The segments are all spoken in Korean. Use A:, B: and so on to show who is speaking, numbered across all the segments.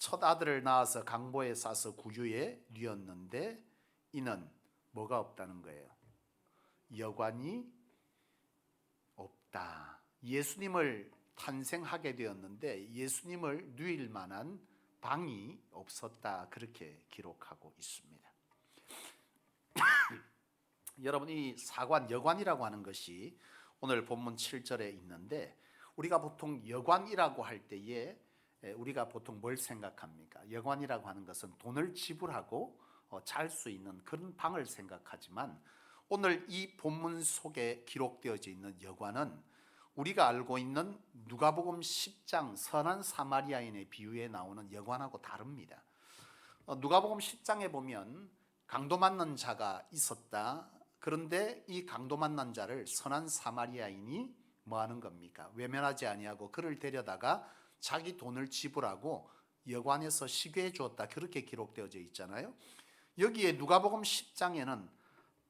A: 첫 아들을 낳아서 강보에 싸서 구유에 뉘었는데 이는 뭐가 없다는 거예요? 여관이 없다. 예수님을 탄생하게 되었는데 예수님을 누일 만한 방이 없었다. 그렇게 기록하고 있습니다. 여러분, 이 사관, 여관이라고 하는 것이 오늘 본문 7절에 있는데 우리가 보통 여관이라고 할 때에 우리가 보통 뭘 생각합니까? 여관이라고 하는 것은 돈을 지불하고 잘 수 있는 그런 방을 생각하지만 오늘 이 본문 속에 기록되어져 있는 여관은 우리가 알고 있는 누가복음 10장 선한 사마리아인의 비유에 나오는 여관하고 다릅니다. 누가복음 10장에 보면 강도 맞는 자가 있었다. 그런데 이 강도 만난 자를 선한 사마리아인이 뭐 하는 겁니까? 외면하지 아니하고 그를 데려다가 자기 돈을 지불하고 여관에서 쉬게 해 주었다. 그렇게 기록되어져 있잖아요. 여기에 누가복음 10장에는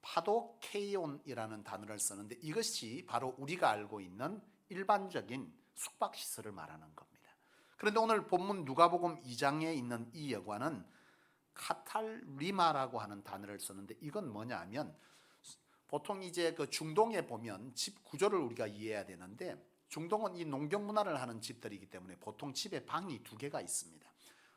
A: 파도케이온이라는 단어를 쓰는데 이것이 바로 우리가 알고 있는 일반적인 숙박시설을 말하는 겁니다. 그런데 오늘 본문 누가복음 2장에 있는 이 여관은 카탈리마라고 하는 단어를 쓰는데 이건 뭐냐 하면 보통 이제 그 중동에 보면 집 구조를 우리가 이해해야 되는데 중동은 이 농경 문화를 하는 집들이기 때문에 보통 집에 방이 두 개가 있습니다.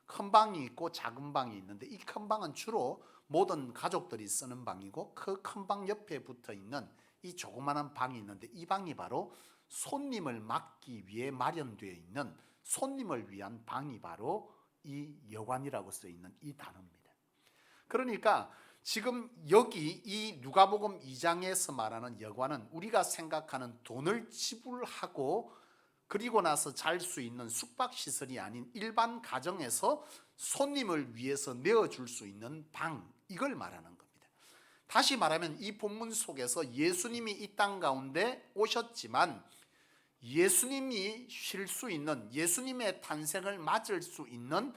A: 큰 방이 있고 작은 방이 있는데 이 큰 방은 주로 모든 가족들이 쓰는 방이고 그 큰 방 옆에 붙어 있는 이 조그마한 방이 있는데 이 방이 바로 손님을 맞기 위해 마련되어 있는 손님을 위한 방이 바로 이 여관이라고 써 있는 이 단어입니다. 그러니까 지금 여기 이 누가복음 2장에서 말하는 여관은 우리가 생각하는 돈을 지불하고 그리고 나서 잘 수 있는 숙박시설이 아닌 일반 가정에서 손님을 위해서 내어줄 수 있는 방, 이걸 말하는 겁니다. 다시 말하면 이 본문 속에서 예수님이 이 땅 가운데 오셨지만 예수님이 쉴 수 있는, 예수님의 탄생을 맞을 수 있는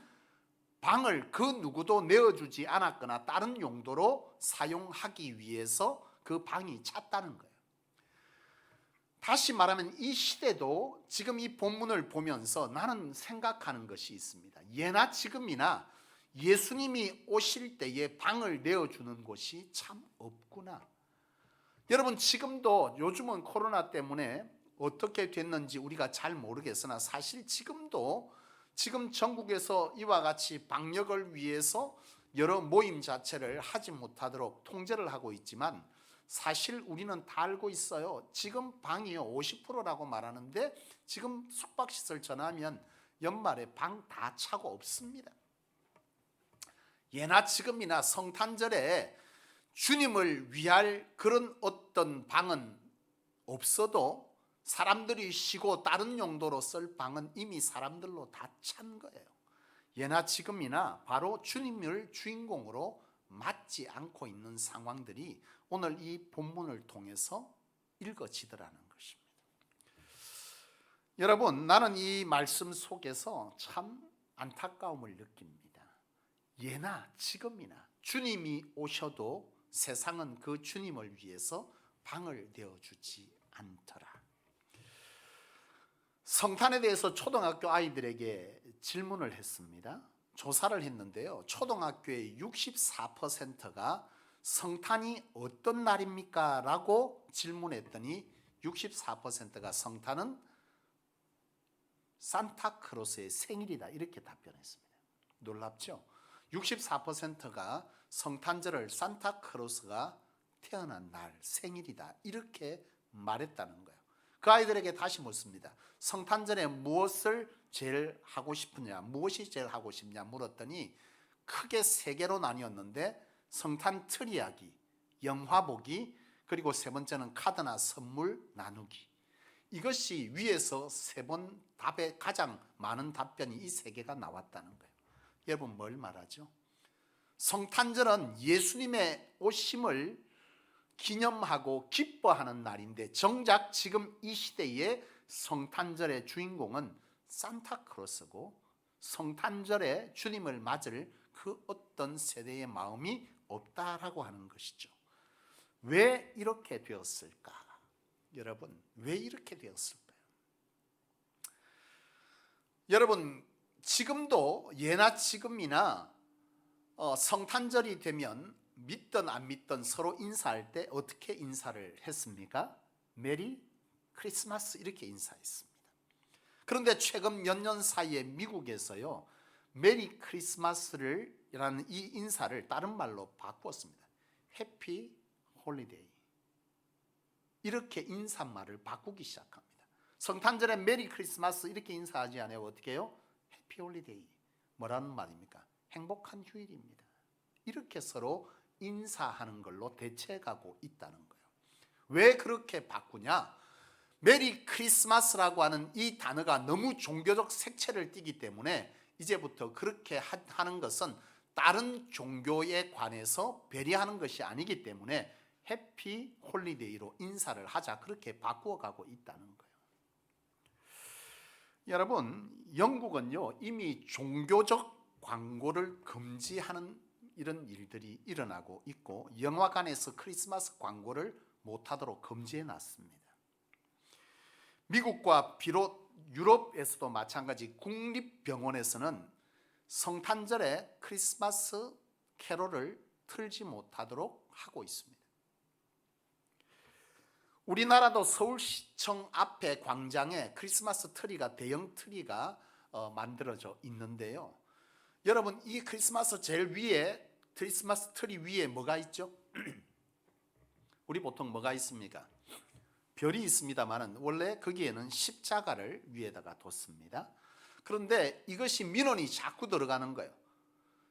A: 방을 그 누구도 내어주지 않았거나 다른 용도로 사용하기 위해서 그 방이 찼다는 거예요. 다시 말하면 이 시대도 지금 이 본문을 보면서 나는 생각하는 것이 있습니다. 예나 지금이나 예수님이 오실 때에 방을 내어주는 곳이 참 없구나. 여러분, 지금도 요즘은 코로나 때문에 어떻게 됐는지 우리가 잘 모르겠으나 사실 지금도 지금 전국에서 이와 같이 방역을 위해서 여러 모임 자체를 하지 못하도록 통제를 하고 있지만 사실 우리는 다 알고 있어요. 지금 방이 50%라고 말하는데 지금 숙박시설 전화하면 연말에 방 다 차고 없습니다. 예나 지금이나 성탄절에 주님을 위할 그런 어떤 방은 없어도 사람들이 쉬고 다른 용도로 쓸 방은 이미 사람들로 다 찬 거예요. 예나 지금이나 바로 주님을 주인공으로 맞지 않고 있는 상황들이 오늘 이 본문을 통해서 읽어지더라는 것입니다. 여러분, 나는 이 말씀 속에서 참 안타까움을 느낍니다. 예나 지금이나 주님이 오셔도 세상은 그 주님을 위해서 방을 내어주지 않더라. 성탄에 대해서 초등학교 아이들에게 질문을 했습니다. 조사를 했는데요. 초등학교의 64%가 성탄이 어떤 날입니까? 라고 질문했더니 64%가 성탄은 산타크로스의 생일이다. 이렇게 답변했습니다. 놀랍죠? 64%가 성탄절을 산타크로스가 태어난 날, 생일이다. 이렇게 말했다는 거예요. 그 아이들에게 다시 묻습니다. 성탄절에 무엇을 제일 하고 싶으냐, 무엇이 제일 하고 싶냐 물었더니 크게 세 개로 나뉘었는데 성탄 트리 하기, 영화 보기, 그리고 세 번째는 카드나 선물 나누기. 이것이 위에서 세 번 답에 가장 많은 답변이 이 세 개가 나왔다는 거예요. 여러분, 뭘 말하죠? 성탄절은 예수님의 오심을 기념하고 기뻐하는 날인데 정작 지금 이 시대의 성탄절의 주인공은 산타크로스고 성탄절에 주님을 맞을 그 어떤 세대의 마음이 없다라고 하는 것이죠. 왜 이렇게 되었을까? 여러분, 왜 이렇게 되었을까요? 여러분, 지금도 예나 지금이나 성탄절이 되면 믿든 안 믿든 서로 인사할 때 어떻게 인사를 했습니까? 메리 크리스마스 이렇게 인사했습니다. 그런데 최근 몇 년 사이에 미국에서요, 메리 크리스마스라는 이 인사를 다른 말로 바꾸었습니다. 해피 홀리데이. 이렇게 인사말을 바꾸기 시작합니다. 성탄절에 메리 크리스마스 이렇게 인사하지 않아요. 어떻게 해요? 해피 홀리데이. 뭐라는 말입니까? 행복한 휴일입니다. 이렇게 서로 인사하는 걸로 대체가고 있다는 거예요. 왜 그렇게 바꾸냐? 메리 크리스마스라고 하는 이 단어가 너무 종교적 색채를 띠기 때문에 이제부터 그렇게 하는 것은 다른 종교에 관해서 배려하는 것이 아니기 때문에 해피 홀리데이로 인사를 하자, 그렇게 바꾸어가고 있다는 거예요. 여러분, 영국은요 이미 종교적 광고를 금지하는 이런 일들이 일어나고 있고, 영화관에서 크리스마스 광고를 못하도록 금지해 놨습니다. 미국과 비롯 유럽에서도 마찬가지 국립병원에서는 성탄절에 크리스마스 캐롤을 틀지 못하도록 하고 있습니다. 우리나라도 서울시청 앞에 광장에 크리스마스 트리가, 대형 트리가 만들어져 있는데요. 여러분, 이 크리스마스 제일 위에, 크리스마스 트리 위에 뭐가 있죠? 우리 보통 뭐가 있습니까? 별이 있습니다만은 원래 거기에는 십자가를 위에다가 뒀습니다. 그런데 이것이 민원이 자꾸 들어가는 거예요.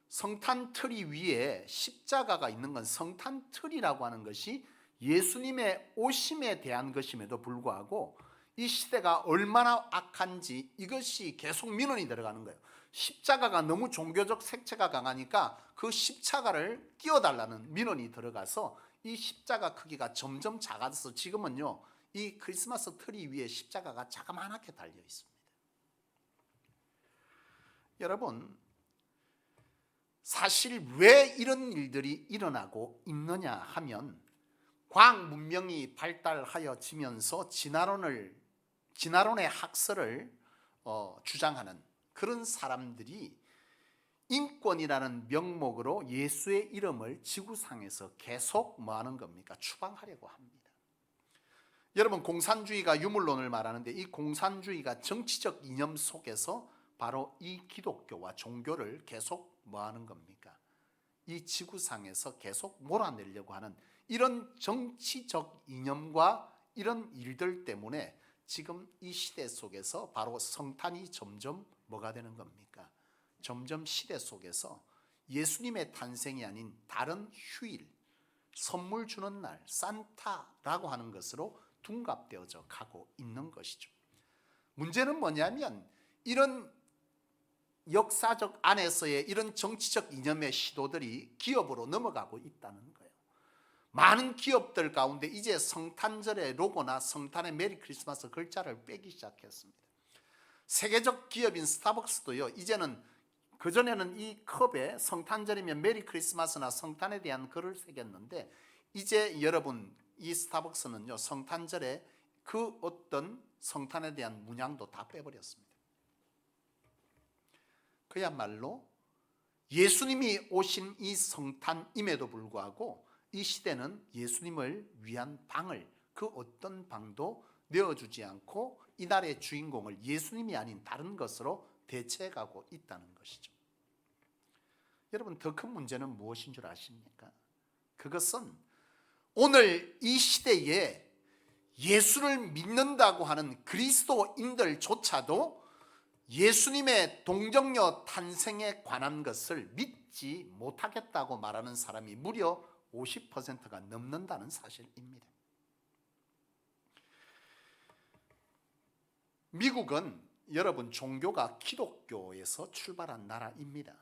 A: 성탄 트리 위에 십자가가 있는 건, 성탄 트리라고 하는 것이 예수님의 오심에 대한 것임에도 불구하고 이 시대가 얼마나 악한지 이것이 계속 민원이 들어가는 거예요. 십자가가 너무 종교적 색채가 강하니까 그 십자가를 띄워달라는 민원이 들어가서 이 십자가 크기가 점점 작아져서 지금은요 이 크리스마스 트리 위에 십자가가 자그마하게 달려 있습니다. 여러분, 사실 왜 이런 일들이 일어나고 있느냐 하면, 과학 문명이 발달하여지면서 진화론의 학설을 주장하는 그런 사람들이 인권이라는 명목으로 예수의 이름을 지구상에서 계속 뭐 하는 겁니까? 추방하려고 합니다. 여러분, 공산주의가 유물론을 말하는데 이 공산주의가 정치적 이념 속에서 바로 이 기독교와 종교를 계속 뭐 하는 겁니까? 이 지구상에서 계속 몰아내려고 하는 이런 정치적 이념과 이런 일들 때문에 지금 이 시대 속에서 바로 성탄이 점점 뭐가 되는 겁니까? 점점 시대 속에서 예수님의 탄생이 아닌 다른 휴일, 선물 주는 날, 산타라고 하는 것으로 둔갑되어져 가고 있는 것이죠. 문제는 뭐냐면 이런 역사적 안에서의 이런 정치적 이념의 시도들이 기업으로 넘어가고 있다는 거예요. 많은 기업들 가운데 이제 성탄절의 로고나 성탄의 메리 크리스마스 글자를 빼기 시작했습니다. 세계적 기업인 스타벅스도요, 이제는 그전에는 이 컵에 성탄절이면 메리 크리스마스나 성탄에 대한 글을 새겼는데, 이제 여러분 이 스타벅스는요 성탄절에 그 어떤 성탄에 대한 문양도 다 빼버렸습니다. 그야말로 예수님이 오신 이 성탄임에도 불구하고 이 시대는 예수님을 위한 방을, 그 어떤 방도 내어주지 않고 이날의 주인공을 예수님이 아닌 다른 것으로 대체해가고 있다는 것이죠. 여러분, 더 큰 문제는 무엇인 줄 아십니까? 그것은 오늘 이 시대에 예수를 믿는다고 하는 그리스도인들조차도 예수님의 동정녀 탄생에 관한 것을 믿지 못하겠다고 말하는 사람이 무려 50%가 넘는다는 사실입니다. 미국은 여러분 종교가 기독교에서 출발한 나라입니다.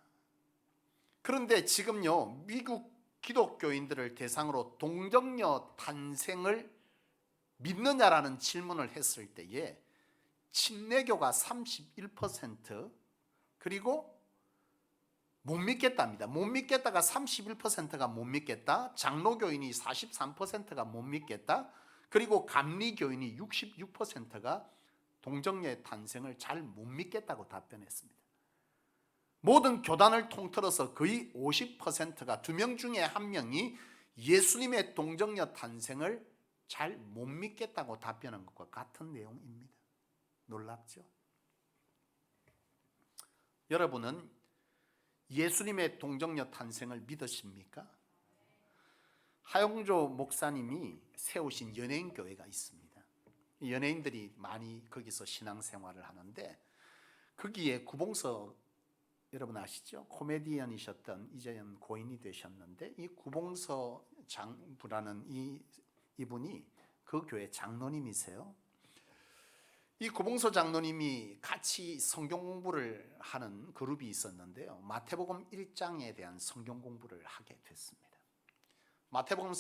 A: 그런데 지금요 미국 기독교인들을 대상으로 동정녀 탄생을 믿느냐라는 질문을 했을 때에 침례교가 31%, 그리고 못 믿겠답니다. 못 믿겠다가 31%가 못 믿겠다, 장로교인이 43%가 못 믿겠다, 그리고 감리교인이 66%가 동정녀의 탄생을 잘 못 믿겠다고 답변했습니다. 모든 교단을 통틀어서 거의 50%가 2명 중에 1명이 예수님의 동정녀 탄생을 잘 못 믿겠다고 답변한 것과 같은 내용입니다. 놀랍죠? 여러분은 예수님의 동정녀 탄생을 믿으십니까? 하용조 목사님이 세우신 연예인 교회가 있습니다. 연예인들이 많이 거기서 신앙생활을 하는데 거기에 구봉서 여러분 아시죠? 코미디언이셨던 이제는 고인이 되셨는데 이 구봉서 장부라는 이분이 그 교회 장로님이세요. 이 구봉서 장로님이 같이 성경 공부를 하는 그룹이 있었는데요. 마태복음 1장에 대한 성경 공부를 하게 됐습니다. 마태복음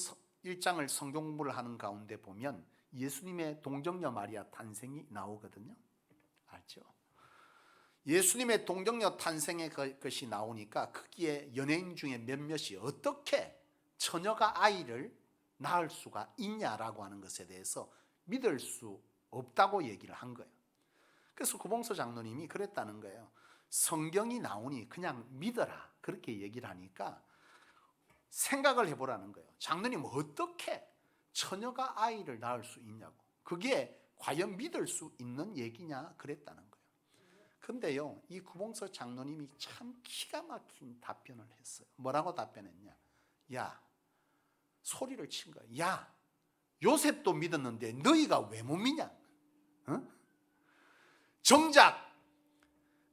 A: 1장을 성경 공부를 하는 가운데 보면 예수님의 동정녀 마리아 탄생이 나오거든요. 알죠? 예수님의 동정녀 탄생의 것이 나오니까 거기에 연예인 중에 몇몇이 어떻게 처녀가 아이를 낳을 수가 있냐라고 하는 것에 대해서 믿을 수 없다고 얘기를 한 거예요. 그래서 구봉서 장로님이 그랬다는 거예요. 성경이 나오니 그냥 믿어라 그렇게 얘기를 하니까 생각을 해보라는 거예요. 장로님 어떻게 처녀가 아이를 낳을 수 있냐고, 그게 과연 믿을 수 있는 얘기냐 그랬다는 거예요. 근데요, 이 구봉서 장로님이 참 기가 막힌 답변을 했어요. 뭐라고 답변했냐? 야, 소리를 친 거야. 야, 요셉도 믿었는데 너희가 왜 못 믿냐? 어? 정작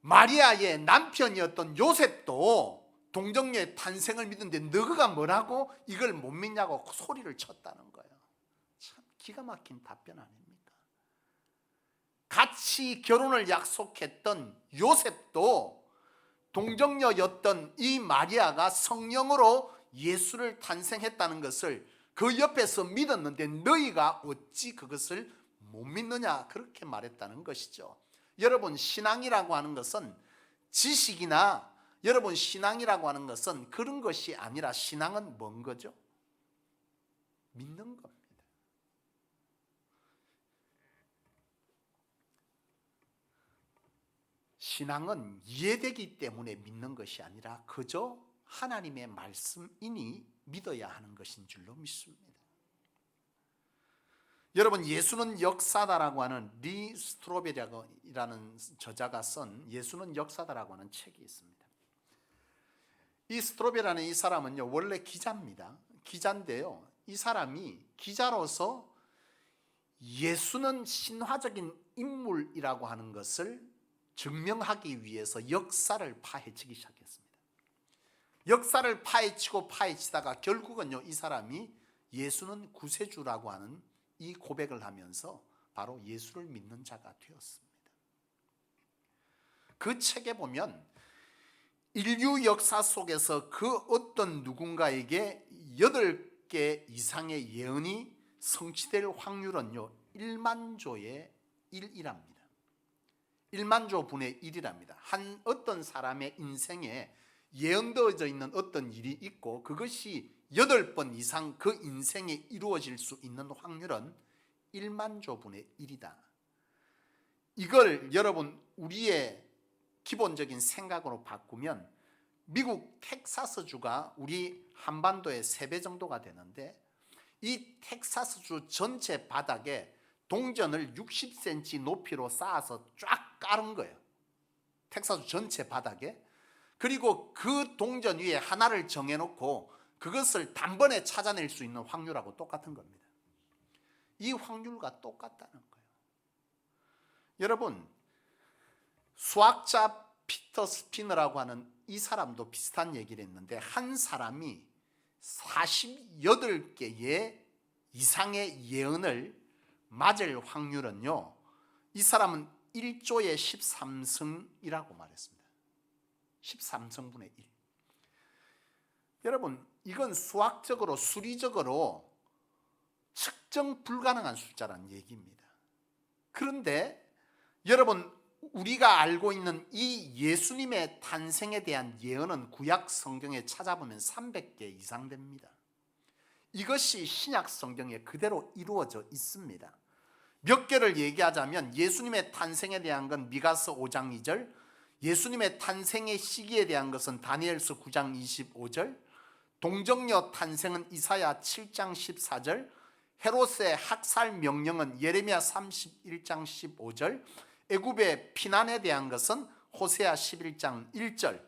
A: 마리아의 남편이었던 요셉도 동정녀의 탄생을 믿는데 너가 뭐라고 이걸 못 믿냐고 소리를 쳤다는 거예요. 참 기가 막힌 답변 아닙니까? 같이 결혼을 약속했던 요셉도 동정녀였던 이 마리아가 성령으로 예수를 탄생했다는 것을 그 옆에서 믿었는데 너희가 어찌 그것을 못 믿느냐 그렇게 말했다는 것이죠. 여러분, 신앙이라고 하는 것은 지식이나 여러분 신앙이라고 하는 것은 그런 것이 아니라 신앙은 뭔 거죠? 믿는 겁니다. 신앙은 이해되기 때문에 믿는 것이 아니라 그저 하나님의 말씀이니 믿어야 하는 것인 줄로 믿습니다. 여러분, 예수는 역사다라고 하는 리 스트로베리라는 저자가 쓴 예수는 역사다라고 하는 책이 있습니다. 이 스트로베라는 이 사람은요, 원래 기자입니다. 기자인데요, 이 사람이 기자로서 예수는 신화적인 인물이라고 하는 것을 증명하기 위해서 역사를 파헤치기 시작했습니다. 역사를 파헤치다가 결국은요, 이 사람이 예수는 구세주라고 하는 이 고백을 하면서 바로 예수를 믿는 자가 되었습니다. 그 책에 보면 인류 역사 속에서 그 어떤 누군가에게 8개 이상의 예언이 성취될 확률은요 1만조의 1이랍니다. 1만조 분의 1이랍니다. 한 어떤 사람의 인생에 예언되어져 있는 어떤 일이 있고 그것이 8번 이상 그 인생에 이루어질 수 있는 확률은 1만조 분의 1이다. 이걸 여러분 우리의 기본적인 생각으로 바꾸면 미국 텍사스주가 우리 한반도의 3배 정도가 되는데 이 텍사스주 전체 바닥에 동전을 60cm 높이로 쌓아서 쫙 깔은 거예요. 텍사스 전체 바닥에. 그리고 그 동전 위에 하나를 정해놓고 그것을 단번에 찾아낼 수 있는 확률하고 똑같은 겁니다. 이 확률과 똑같다는 거예요. 여러분, 수학자 피터 스피너라고 하는 이 사람도 비슷한 얘기를 했는데 한 사람이 48개의 이상의 예언을 맞을 확률은요, 이 사람은 1조의 13승이라고 말했습니다. 13승분의 1. 여러분, 이건 수학적으로 수리적으로 측정 불가능한 숫자라는 얘기입니다. 그런데 여러분, 우리가 알고 있는 이 예수님의 탄생에 대한 예언은 구약 성경에 찾아보면 300개 이상 됩니다. 이것이 신약 성경에 그대로 이루어져 있습니다. 몇 개를 얘기하자면 예수님의 탄생에 대한 건 미가서 5장 2절, 예수님의 탄생의 시기에 대한 것은 다니엘서 9장 25절, 동정녀 탄생은 이사야 7장 14절, 헤롯의 학살 명령은 예레미야 31장 15절, 애굽의 피난에 대한 것은 호세아 11장 1절,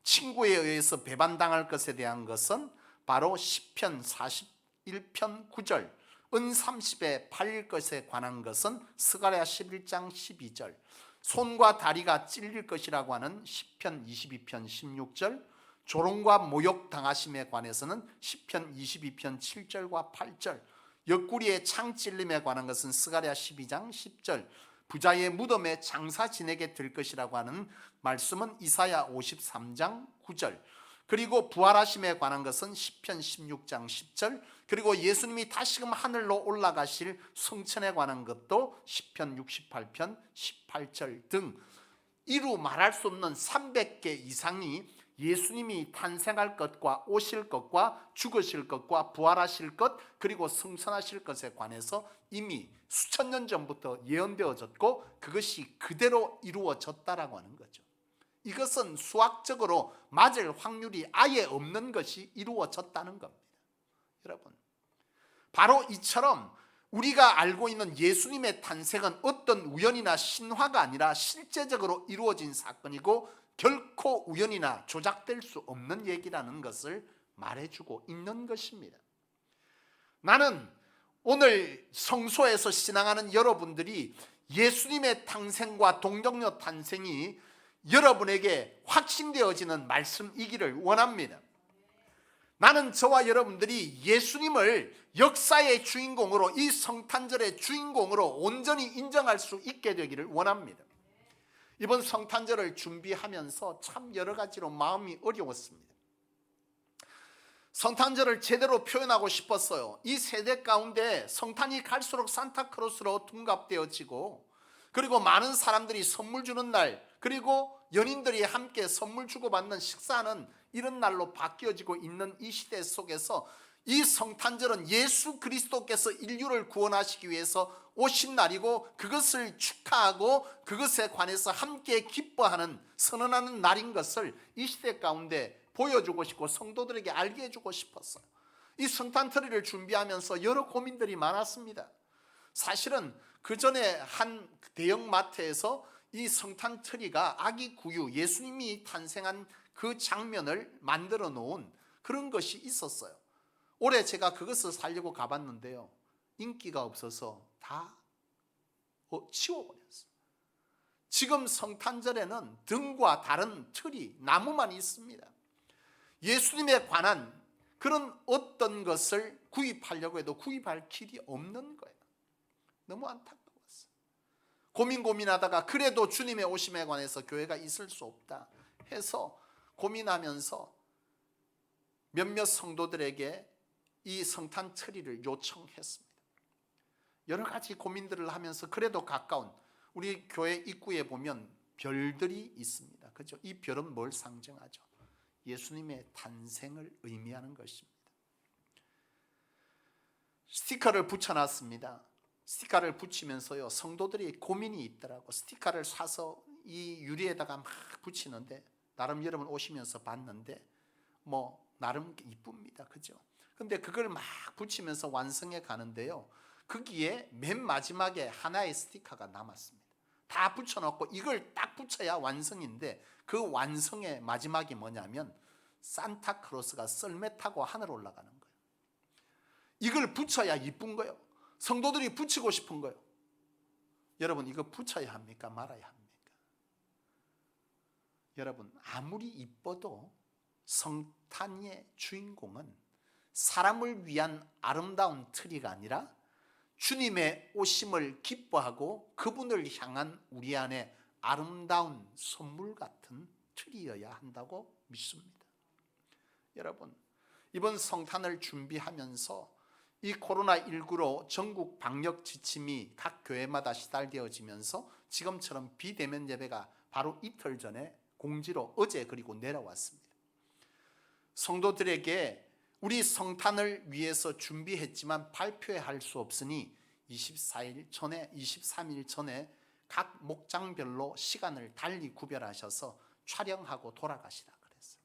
A: 친구에 의해서 배반당할 것에 대한 것은 바로 시편 41편 9절, 은 30에 팔릴 것에 관한 것은 스가랴 11장 12절, 손과 다리가 찔릴 것이라고 하는 시편 22편 16절, 조롱과 모욕 당하심에 관해서는 시편 22편 7절과 8절, 옆구리에 창 찔림에 관한 것은 스가랴 12장 10절, 부자의 무덤에 장사 지내게 될 것이라고 하는 말씀은 이사야 53장 9절, 그리고 부활하심에 관한 것은 시편 16장 10절, 그리고 예수님이 다시금 하늘로 올라가실 성천에 관한 것도 시편 68편 18절 등 이루 말할 수 없는 300개 이상이 예수님이 탄생할 것과 오실 것과 죽으실 것과 부활하실 것 그리고 승천하실 것에 관해서 이미 수천 년 전부터 예언되어졌고 그것이 그대로 이루어졌다라고 하는 거죠. 이것은 수학적으로 맞을 확률이 아예 없는 것이 이루어졌다는 겁니다. 여러분, 바로 이처럼 우리가 알고 있는 예수님의 탄생은 어떤 우연이나 신화가 아니라 실제적으로 이루어진 사건이고 결코 우연이나 조작될 수 없는 얘기라는 것을 말해주고 있는 것입니다. 나는 오늘 성소에서 신앙하는 여러분들이 예수님의 탄생과 동정녀 탄생이 여러분에게 확신되어지는 말씀이기를 원합니다. 나는 저와 여러분들이 예수님을 역사의 주인공으로, 이 성탄절의 주인공으로 온전히 인정할 수 있게 되기를 원합니다. 이번 성탄절을 준비하면서 참 여러 가지로 마음이 어려웠습니다. 성탄절을 제대로 표현하고 싶었어요. 이 세대 가운데 성탄이 갈수록 산타크로스로 둔갑되어지고, 그리고 많은 사람들이 선물 주는 날, 그리고 연인들이 함께 선물 주고받는 식사는 이런 날로 바뀌어지고 있는 이 시대 속에서 이 성탄절은 예수 그리스도께서 인류를 구원하시기 위해서 오신 날이고, 그것을 축하하고 그것에 관해서 함께 기뻐하는, 선언하는 날인 것을 이 시대 가운데 보여주고 싶고 성도들에게 알게 해주고 싶었어요. 이 성탄트리를 준비하면서 여러 고민들이 많았습니다. 사실은 그 전에 한 대형 마트에서 이 성탄트리가 아기 구유, 예수님이 탄생한 그 장면을 만들어 놓은 그런 것이 있었어요. 올해 제가 그것을 사려고 가봤는데요, 인기가 없어서 다 치워버렸어요. 지금 성탄절에는 등과 다른 트리, 나무만 있습니다. 예수님에 관한 그런 어떤 것을 구입하려고 해도 구입할 길이 없는 거예요. 너무 안타까웠어요. 고민하다가 그래도 주님의 오심에 관해서 교회가 있을 수 없다 해서 고민하면서 몇몇 성도들에게 이 성탄 트리를 요청했습니다. 여러 가지 고민들을 하면서 그래도 가까운 우리 교회 입구에 보면 별들이 있습니다. 그죠? 이 별은 뭘 상징하죠? 예수님의 탄생을 의미하는 것입니다. 스티커를 붙여놨습니다. 스티커를 붙이면서요, 성도들이 고민이 있더라고. 스티커를 사서 이 유리에다가 막 붙이는데, 나름 여러분 오시면서 봤는데 뭐 나름 이쁩니다. 그죠? 근데 그걸 막 붙이면서 완성해 가는데요, 거기에 맨 마지막에 하나의 스티커가 남았습니다. 다 붙여놓고 이걸 딱 붙여야 완성인데, 그 완성의 마지막이 뭐냐면 산타크로스가 썰매 타고 하늘 올라가는 거예요. 이걸 붙여야 이쁜 거예요. 성도들이 붙이고 싶은 거예요. 여러분, 이거 붙여야 합니까? 말아야 합니까? 여러분, 아무리 이뻐도 성탄의 주인공은 사람을 위한 아름다운 트리가 아니라 주님의 오심을 기뻐하고 그분을 향한 우리 안에 아름다운 선물 같은 트리여야 한다고 믿습니다. 여러분, 이번 성탄을 준비하면서 이 코로나19로 전국 방역 지침이 각 교회마다 시달되어지면서 지금처럼 비대면 예배가 바로 이틀 전에 공지로 어제 그리고 내려왔습니다. 성도들에게 우리 성탄을 위해서 준비했지만 발표할 수 없으니 23일 전에 각 목장별로 시간을 달리 구별하셔서 촬영하고 돌아가시라 그랬어요.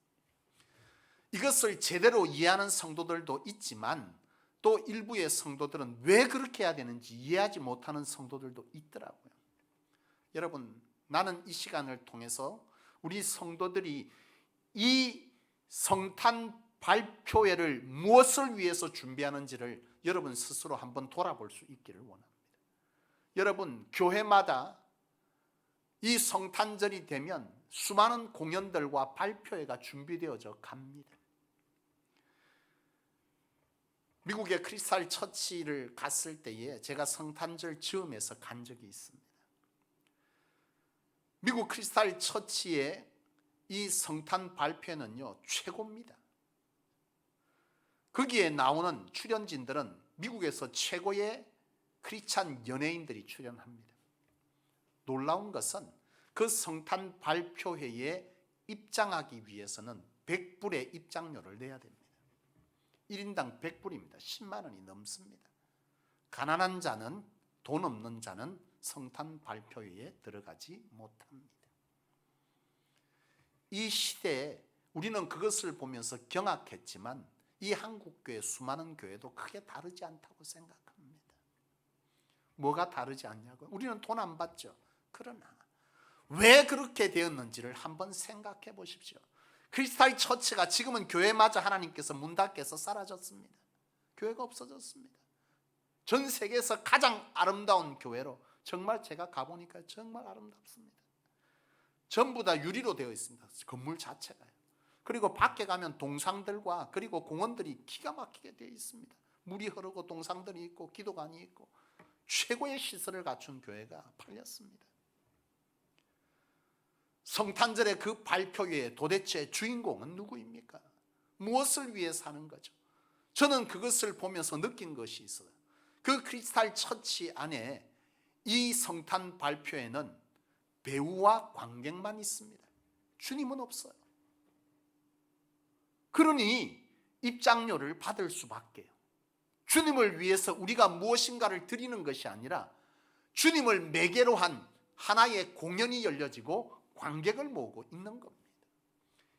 A: 이것을 제대로 이해하는 성도들도 있지만 또 일부의 성도들은 왜 그렇게 해야 되는지 이해하지 못하는 성도들도 있더라고요. 여러분, 나는 이 시간을 통해서 우리 성도들이 이 성탄 발표회를 무엇을 위해서 준비하는지를 여러분 스스로 한번 돌아볼 수 있기를 원합니다. 여러분, 교회마다 이 성탄절이 되면 수많은 공연들과 발표회가 준비되어져 갑니다. 미국의 크리스탈 처치를 갔을 때에 제가 성탄절 즈음에서 간 적이 있습니다. 미국 크리스탈 처치의 이 성탄 발표회는요, 최고입니다. 거기에 나오는 출연진들은 미국에서 최고의 크리스찬 연예인들이 출연합니다. 놀라운 것은 그 성탄 발표회에 입장하기 위해서는 100불의 입장료를 내야 됩니다. 1인당 100불입니다. 10만 원이 넘습니다. 가난한 자는, 돈 없는 자는 성탄 발표회에 들어가지 못합니다. 이 시대에 우리는 그것을 보면서 경악했지만 이 한국교회 수많은 교회도 크게 다르지 않다고 생각합니다. 뭐가 다르지 않냐고요? 우리는 돈 안 받죠. 그러나 왜 그렇게 되었는지를 한번 생각해 보십시오. 크리스탈 처치가 지금은 교회마저 하나님께서 문 닫게서 사라졌습니다. 교회가 없어졌습니다. 전 세계에서 가장 아름다운 교회로, 정말 제가 가보니까 정말 아름답습니다. 전부 다 유리로 되어 있습니다. 건물 자체가요. 그리고 밖에 가면 동상들과 그리고 공원들이 기가 막히게 되어 있습니다. 물이 흐르고 동상들이 있고 기도관이 있고 최고의 시설을 갖춘 교회가 팔렸습니다. 성탄절의 그 발표회의 도대체 주인공은 누구입니까? 무엇을 위해 사는 거죠? 저는 그것을 보면서 느낀 것이 있어요. 그 크리스탈 처치 안에 이 성탄 발표회는 배우와 관객만 있습니다. 주님은 없어요. 그러니 입장료를 받을 수밖에요. 주님을 위해서 우리가 무엇인가를 드리는 것이 아니라 주님을 매개로 한 하나의 공연이 열려지고 관객을 모으고 있는 겁니다.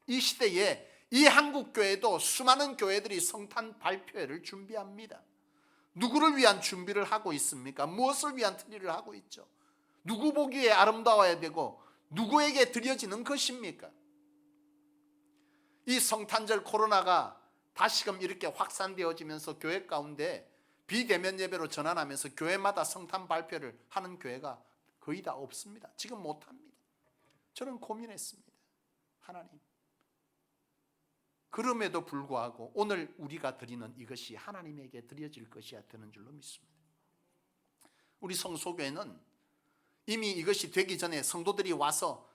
A: 이 시대에 이 한국교회도 수많은 교회들이 성탄 발표회를 준비합니다. 누구를 위한 준비를 하고 있습니까? 무엇을 위한 트리를 하고 있죠? 누구 보기에 아름다워야 되고 누구에게 드려지는 것입니까? 이 성탄절 코로나가 다시금 이렇게 확산되어지면서 교회 가운데 비대면 예배로 전환하면서 교회마다 성탄 발표를 하는 교회가 거의 다 없습니다. 지금 못합니다. 저는 고민했습니다. 하나님, 그럼에도 불구하고 오늘 우리가 드리는 이것이 하나님에게 드려질 것이야 되는 줄로 믿습니다. 우리 성소교회는 이미 이것이 되기 전에 성도들이 와서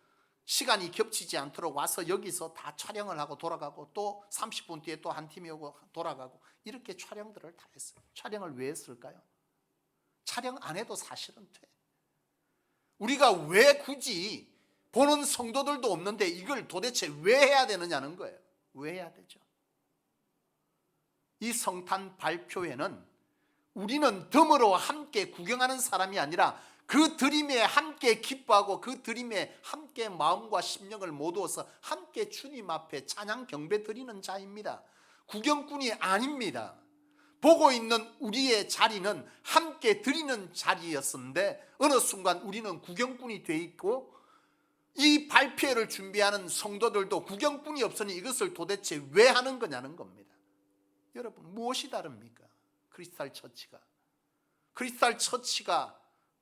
A: 시간이 겹치지 않도록 와서 여기서 다 촬영을 하고 돌아가고 또 30분 뒤에 또 한 팀이 오고 돌아가고 이렇게 촬영들을 다 했어요. 촬영을 왜 했을까요? 촬영 안 해도 사실은 돼. 우리가 왜 굳이 보는 성도들도 없는데 이걸 도대체 왜 해야 되느냐는 거예요. 왜 해야 되죠? 이 성탄 발표회는 우리는 덤으로 함께 구경하는 사람이 아니라 그 드림에 함께 기뻐하고 그 드림에 함께 마음과 심령을 모두어서 함께 주님 앞에 찬양 경배 드리는 자입니다. 구경꾼이 아닙니다. 보고 있는 우리의 자리는 함께 드리는 자리였는데 어느 순간 우리는 구경꾼이 돼 있고 이 발표회를 준비하는 성도들도 구경꾼이 없으니 이것을 도대체 왜 하는 거냐는 겁니다. 여러분, 무엇이 다릅니까? 크리스탈 처치가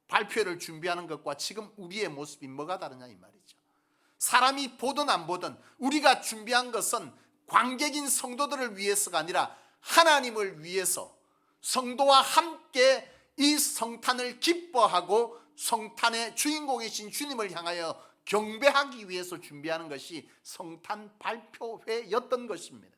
A: 발표회를 준비하는 것과 지금 우리의 모습이 뭐가 다르냐 이 말이죠. 사람이 보든 안 보든 우리가 준비한 것은 관객인 성도들을 위해서가 아니라 하나님을 위해서 성도와 함께 이 성탄을 기뻐하고 성탄의 주인공이신 주님을 향하여 경배하기 위해서 준비하는 것이 성탄 발표회였던 것입니다.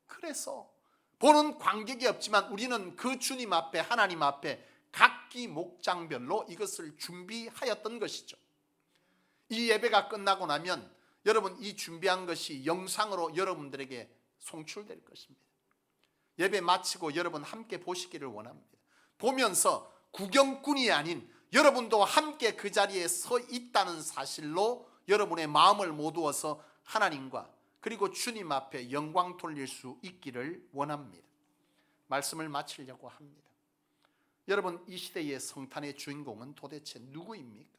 A: 그래서 보는 관객이 없지만 우리는 그 주님 앞에 하나님 앞에 각기 목장별로 이것을 준비하였던 것이죠. 이 예배가 끝나고 나면 여러분 이 준비한 것이 영상으로 여러분들에게 송출될 것입니다. 예배 마치고 여러분 함께 보시기를 원합니다. 보면서 구경꾼이 아닌 여러분도 함께 그 자리에 서 있다는 사실로 여러분의 마음을 모두어서 하나님과 그리고 주님 앞에 영광 돌릴 수 있기를 원합니다. 말씀을 마치려고 합니다. 여러분, 이 시대의 성탄의 주인공은 도대체 누구입니까?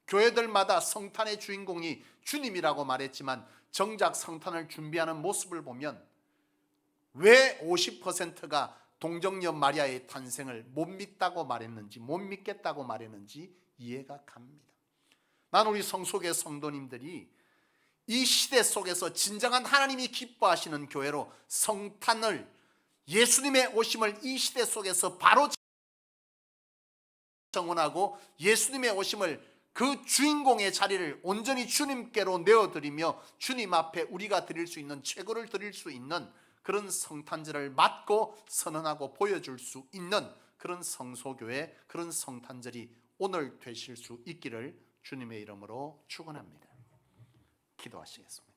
A: 교회들마다 성탄의 주인공이 주님이라고 말했지만 정작 성탄을 준비하는 모습을 보면 왜 50%가 동정녀 마리아의 탄생을 못 믿다고 말했는지, 못 믿겠다고 말했는지 이해가 갑니다. 난 우리 성속의 성도님들이 이 시대 속에서 진정한 하나님이 기뻐하시는 교회로 성탄을, 예수님의 오심을 이 시대 속에서 바로 정언하고 예수님의 오심을 그 주인공의 자리를 온전히 주님께로 내어드리며 주님 앞에 우리가 드릴 수 있는 최고를 드릴 수 있는 그런 성탄절을 맞고 선언하고 보여줄 수 있는 그런 성소교회, 그런 성탄절이 오늘 되실 수 있기를 주님의 이름으로 축원합니다. 기도하시겠습니다.